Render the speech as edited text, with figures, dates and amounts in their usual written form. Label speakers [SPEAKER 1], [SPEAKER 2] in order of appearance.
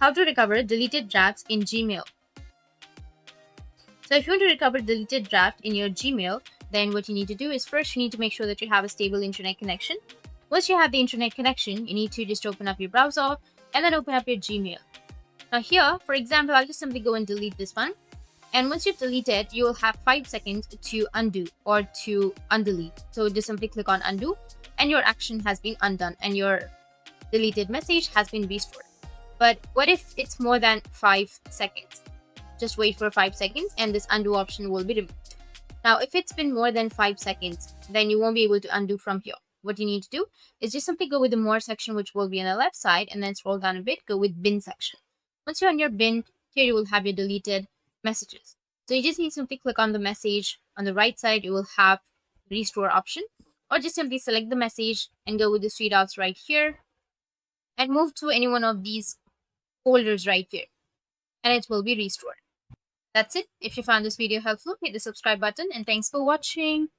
[SPEAKER 1] how to recover deleted drafts in Gmail. So if you want to recover deleted draft in your Gmail, then what you need to do is first you need to make sure that you have a stable internet connection. Once you have the internet connection, you need to just open up your browser and then open up your Gmail. Now here, for example, I'll just simply go and delete this one. And once you've deleted, you will have 5 seconds to undo or to undelete. So just simply click on undo and your action has been undone and your deleted message has been restored. But what if it's more than 5 seconds? Just wait for 5 seconds and this undo option will be removed. Now, if it's been more than 5 seconds, then you won't be able to undo from here. What you need to do is just simply go with the more section, which will be on the left side, and then scroll down a bit, go with bin section. Once you're on your bin, here you will have your deleted messages. So you just need to simply click on the message. On the right side, you will have restore option, or just simply select the message and go with the three dots right here and move to any one of these folders right here, and it will be restored. That's it. If you found this video helpful, hit the subscribe button and thanks for watching.